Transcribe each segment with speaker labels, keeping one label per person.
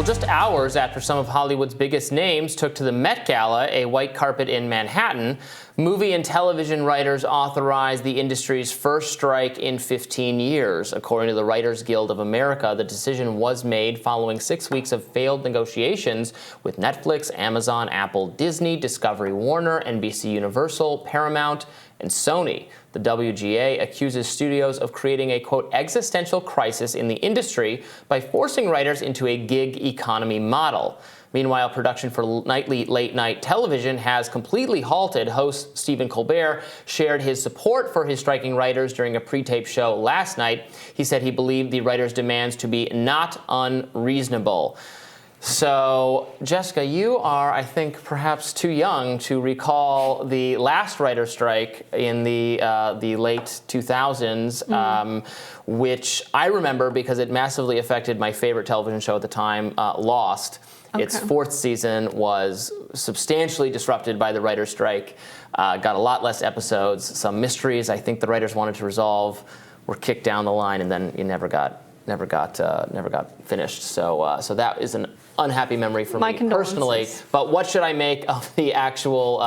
Speaker 1: Well, just hours after some of Hollywood's biggest names took to the Met Gala, a white carpet in Manhattan, movie and television writers authorized the industry's first strike in 15 years. According to the Writers Guild of America, the decision was made following 6 weeks of failed negotiations with Netflix, Amazon, Apple, Disney, Discovery Warner, NBC Universal, Paramount, and Sony. The WGA accuses studios of creating a, quote, existential crisis in the industry by forcing writers into a gig economy model. Meanwhile, production for nightly late-night television has completely halted. Host Stephen Colbert shared his support for his striking writers during a pre-tape show last night. He said he believed the writers' demands to be not unreasonable. So, Jessica, you are, I think, perhaps too young to recall the last writer's strike in the late 2000s, which I remember because it massively affected my favorite television show at the time, Lost. Okay. Its fourth season was substantially disrupted by the writer's strike, got a lot less episodes. Some mysteries I think the writers wanted to resolve were kicked down the line, and then it never got finished. So that is an unhappy memory for me personally. But what should I make of the actual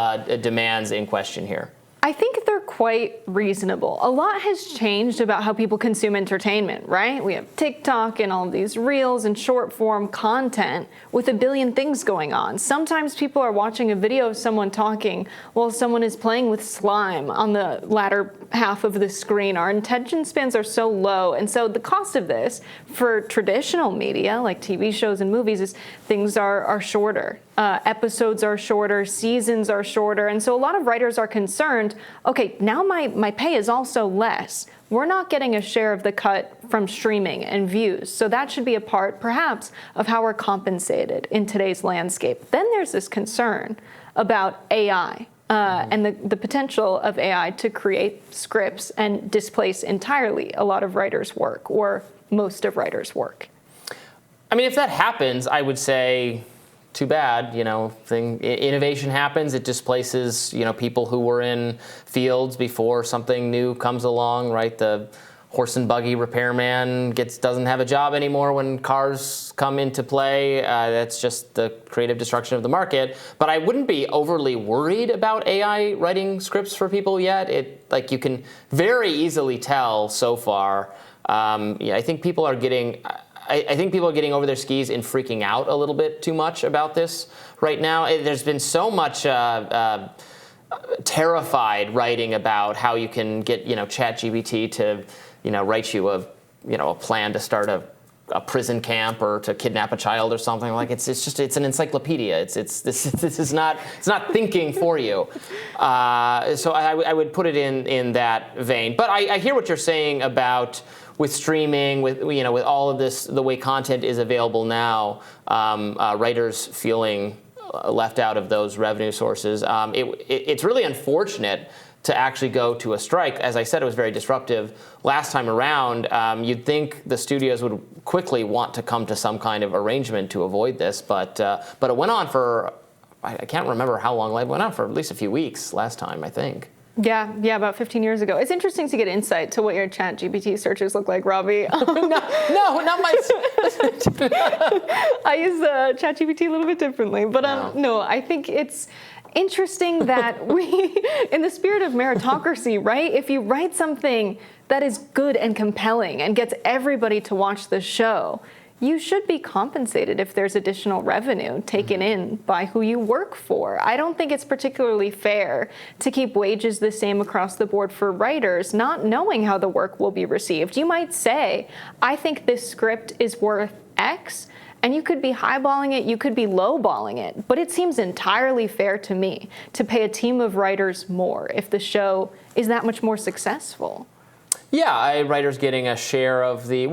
Speaker 1: demands in question here?
Speaker 2: I think they're quite reasonable. A lot has changed about how people consume entertainment, right? We have TikTok and all of these reels and short form content with a billion things going on. Sometimes people are watching a video of someone talking while someone is playing with slime on the latter half of the screen. Our attention spans are so low, and so the cost of this for traditional media like TV shows and movies is things are shorter. Episodes are shorter, seasons are shorter, and so a lot of writers are concerned, okay, now my pay is also less. We're not getting a share of the cut from streaming and views, so that should be a part, perhaps, of how we're compensated in today's landscape. Then there's this concern about AI. And the potential of AI to create scripts and displace entirely a lot of writers' work, or most of writers' work.
Speaker 1: I mean, if that happens, I would say, too bad. Innovation happens. It displaces, people who were in fields before something new comes along, right? The horse and buggy repairman doesn't have a job anymore when cars come into play. That's just the creative destruction of the market. But I wouldn't be overly worried about AI writing scripts for people yet. You can very easily tell so far. I think people are getting. I think people are getting over their skis and freaking out a little bit too much about this right now. There's been so much terrified writing about how you can get ChatGPT to write you a plan to start a prison camp or to kidnap a child or something. Like it's an encyclopedia. This is not thinking for you. So I would put it in that vein. But I hear what you're saying about with streaming, with all of this, the way content is available now, writers feeling left out of those revenue sources. It's really unfortunate to actually go to a strike. As I said, it was very disruptive last time around. You'd think the studios would quickly want to come to some kind of arrangement to avoid this, but it went on for, I can't remember how long. It went on for at least a few weeks last time, I think.
Speaker 2: Yeah, about 15 years ago. It's interesting to get insight to what your ChatGPT searches look like, Robby.
Speaker 1: No, not my.
Speaker 2: I use ChatGPT a little bit differently, but no, I think it's interesting that we, in the spirit of meritocracy, right? If you write something that is good and compelling and gets everybody to watch the show, you should be compensated if there's additional revenue taken in by who you work for. I don't think it's particularly fair to keep wages the same across the board for writers, not knowing how the work will be received. You might say, I think this script is worth X, and you could be highballing it, you could be lowballing it, but it seems entirely fair to me to pay a team of writers more if the show is that much more successful.
Speaker 1: Yeah, writers getting a share of the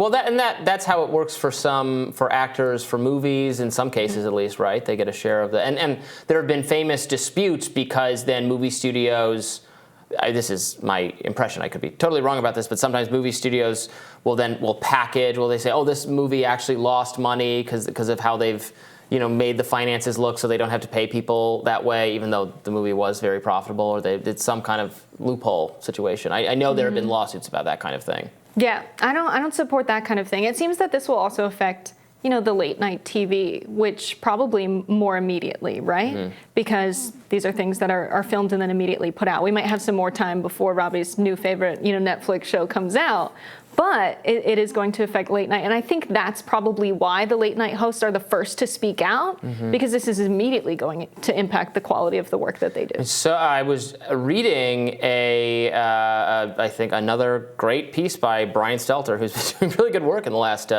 Speaker 1: that's how it works for actors, for movies in some cases at least, right? They get a share of the and there have been famous disputes because then movie studios. This is my impression. I could be totally wrong about this, but sometimes movie studios will package. They say, oh, this movie actually lost money because of how they've made the finances look so they don't have to pay people that way, even though the movie was very profitable, or they did some kind of loophole situation. I know there have been lawsuits about that kind of thing.
Speaker 2: Yeah, I don't support that kind of thing. It seems that this will also affect the late night TV, which probably more immediately, right? Because these are things that are filmed and then immediately put out. We might have some more time before Robby's new favorite, Netflix show comes out, but it is going to affect late night. And I think that's probably why the late night hosts are the first to speak out, because this is immediately going to impact the quality of the work that they do.
Speaker 1: So I was reading I think another great piece by Brian Stelter, who's been doing really good work in the last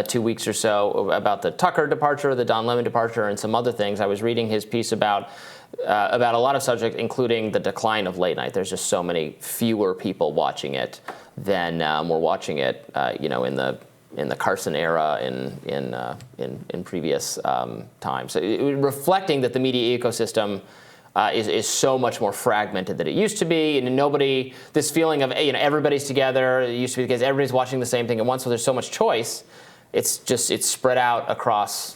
Speaker 1: 2 weeks or so about the Tucker departure, the Don Lemon departure, and some other things. I was reading his piece about a lot of subjects, including the decline of late night. There's just so many fewer people watching it than were watching it, in the Carson era, in previous times. So reflecting that the media ecosystem is so much more fragmented than it used to be, and this feeling of everybody's together. It used to be because everybody's watching the same thing at once. So there's so much choice. It's spread out across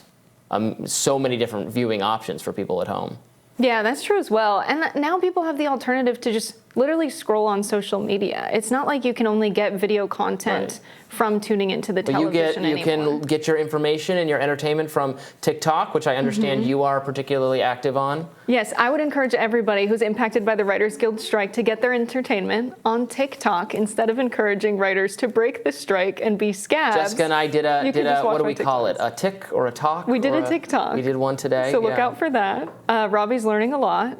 Speaker 1: so many different viewing options for people at home.
Speaker 2: Yeah, that's true as well. And now people have the alternative to just literally scroll on social media. It's not like you can only get video content from tuning into the television anymore. You can
Speaker 1: get your information and your entertainment from TikTok, which I understand you are particularly active on.
Speaker 2: Yes, I would encourage everybody who's impacted by the Writers Guild strike to get their entertainment on TikTok instead of encouraging writers to break the strike and be scabs.
Speaker 1: Jessica and I did a what do we call it? A tick or a talk?
Speaker 2: We did a TikTok.
Speaker 1: We did one today.
Speaker 2: So look out for that. Robby's learning a lot.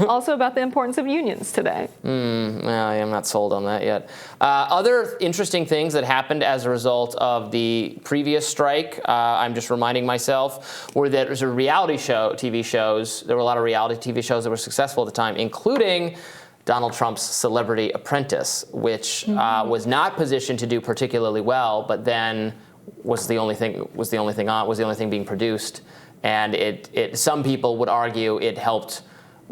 Speaker 2: Also about the importance of unions today.
Speaker 1: I'm not sold on that yet. Other interesting things that happened as a result of the previous strike, I'm just reminding myself, were that there's a reality show, TV shows. There were a lot of reality TV shows that were successful at the time, including Donald Trump's Celebrity Apprentice, which was not positioned to do particularly well, but then was the only thing being produced, and some people would argue it helped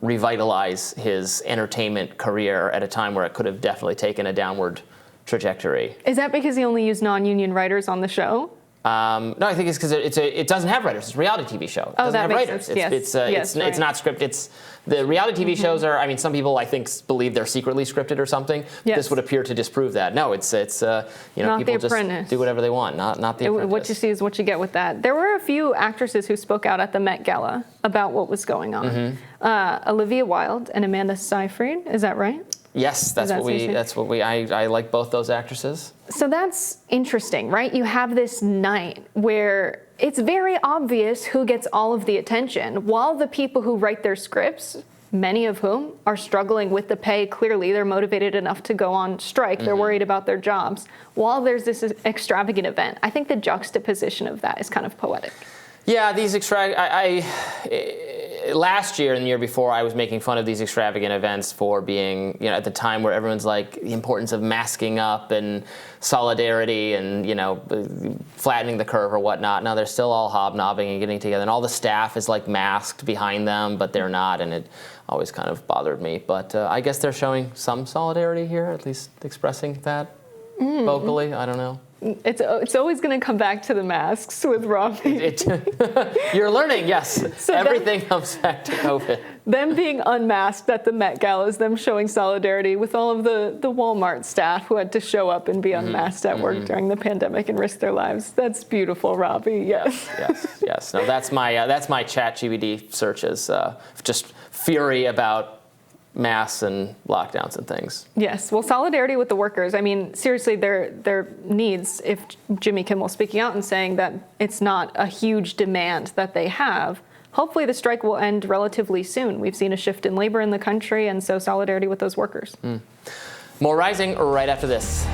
Speaker 1: revitalize his entertainment career at a time where it could have definitely taken a downward trajectory.
Speaker 2: Is that because he only used non-union writers on the show?
Speaker 1: No, I think it's because it doesn't have writers. It's a reality TV show. It doesn't have writers. It's not scripted. The reality TV shows are. Some people I think believe they're secretly scripted or something. Yes. This would appear to disprove that. No, it's
Speaker 2: not
Speaker 1: people just do whatever they want. Not the Apprentice.
Speaker 2: What you see is what you get with that. There were a few actresses who spoke out at the Met Gala about what was going on. Olivia Wilde and Amanda Seyfried. Is that right?
Speaker 1: Yes, I like both those actresses.
Speaker 2: So that's interesting, right? You have this night where it's very obvious who gets all of the attention, while the people who write their scripts, many of whom are struggling with the pay, clearly they're motivated enough to go on strike, they're worried about their jobs, while there's this extravagant event. I think the juxtaposition of that is kind of poetic.
Speaker 1: Yeah, these last year and the year before, I was making fun of these extravagant events for being, at the time where everyone's like the importance of masking up and solidarity and, flattening the curve or whatnot. Now they're still all hobnobbing and getting together, and all the staff is like masked behind them, but they're not, and it always kind of bothered me. But I guess they're showing some solidarity here, at least expressing that vocally. I don't know.
Speaker 2: It's always going to come back to the masks with Robby.
Speaker 1: You're learning, yes. So everything comes back to COVID.
Speaker 2: Them being unmasked at the Met Gala is them showing solidarity with all of the Walmart staff who had to show up and be unmasked at work during the pandemic and risk their lives. That's beautiful, Robby.
Speaker 1: Yes. No, that's my ChatGPT searches. Just fury about masks and lockdowns and things.
Speaker 2: Yes. Well, solidarity with the workers. Seriously, their needs, if Jimmy Kimmel speaking out and saying that it's not a huge demand that they have, hopefully the strike will end relatively soon. We've seen a shift in labor in the country, and so solidarity with those workers.
Speaker 1: More Rising right after this.